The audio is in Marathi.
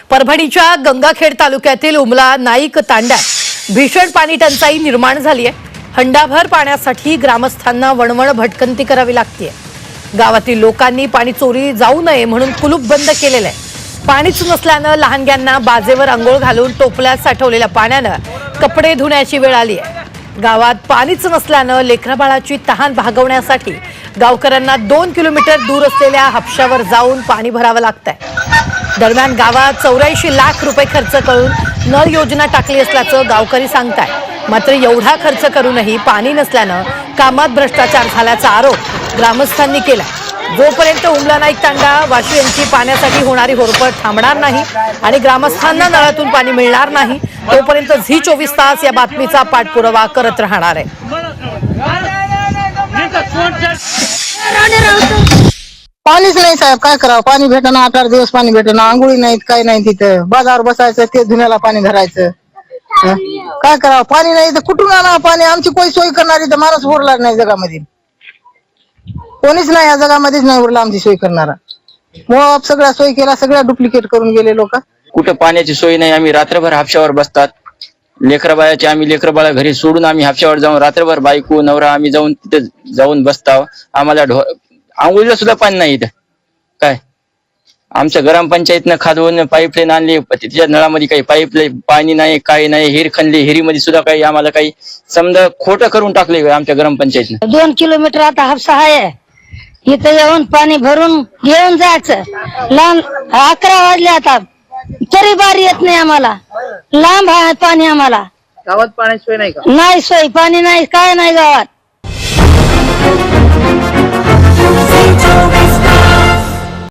परभणीच्या गंगाखेड तालुक्यातील उमला नाईक तांड्यात भीषण पाणी टंचाई निर्माण झाली आहे। हंडाभर पाण्यासाठी ग्रामस्थांना वणवण भटकंती करावी लागते। गावातील लोकांनी पाणी चोरी जाऊ नये म्हणून कुलूप बंद केलेलं आहे। पाणीच नसल्याने लहानग्यांना बाजेवर अंघोळ घालून टोपल्यात साठवलेल्या पाण्याने कपडे धुण्याची वेळ आली आहे। गावात पाणीच नसल्याने लेकराबाळाची तहान भागवण्यासाठी गावकऱ्यांना 2 किलोमीटर दूर असलेल्या हापशावर जाऊन पाणी भरावं लागतंय। दरम्यान गावात 84 लाख रुपये खर्च करून नळ योजना टाकली असल्याचं गावकरी सांगतायत। मात्र एवढा खर्च करूनही पाणी नसल्याने कामात भ्रष्टाचार झाल्याचा आरोप ग्रामस्थांनी केला। जोपर्यंत उमला नाईक तांडा वाशियांची पाण्यासाठी होणारी होरपळ थांबणार नाही आणि ग्रामस्थांना नळातून पाणी मिळणार नाही तोपर्यंत झी 24 तास या बातमीचा पाठपुरावा करत राहणार आहे। पाणीच नाही साहेब, काय करावं? पाणी भेटणं 8-8 दिवस पाणी भेटणं, आंघोळी नाहीत, काही नाही। तिथं बाजारावर बसायचं, ते धुण्याला पाणी धरायचं। काय करावं? पाणी नाही तर कुठून आणावं पाणी? आमची कोणी सोय करणारी तर माणूस उरला नाही जगामध्ये, कोणीच नाही या जगामध्येच नाही उरला आमची सोय करणारा। मग सगळ्या सोय केला, सगळ्या डुप्लिकेट करून गेले लोक। कुठं पाण्याची सोय नाही, आम्ही रात्रभर हापशावर बसतात। लेकरबाळाचे आम्ही लेकरबाळा घरी सोडून आम्ही हापशावर जाऊन रात्रभर बायको नवरा आम्ही जाऊन तिथे जाऊन बसताव। आम्हाला आंघोळीला सुद्धा पाणी नाही इथं। काय आमच्या ग्रामपंचायतनं खादवून पाईपलाईन आणली, तिच्या नळामध्ये काही पाईपलाईन पाणी नाही, काही नाही। हिर खणली, हिरीमध्ये सुद्धा काही आम्हाला काही समजा खोटं करून टाकले आमच्या ग्रामपंचायतनं। 2 किलोमीटर आता हापसा आहे, इथं येऊन पाणी भरून घेऊन जायचं। लांब 11 वाजले आता तरी बारी येत नाही आम्हाला, लांब आहे पाणी आम्हाला। गावात पाण्याची सोय नाही का? नाही सोय, पाणी नाही, काय नाही गावात।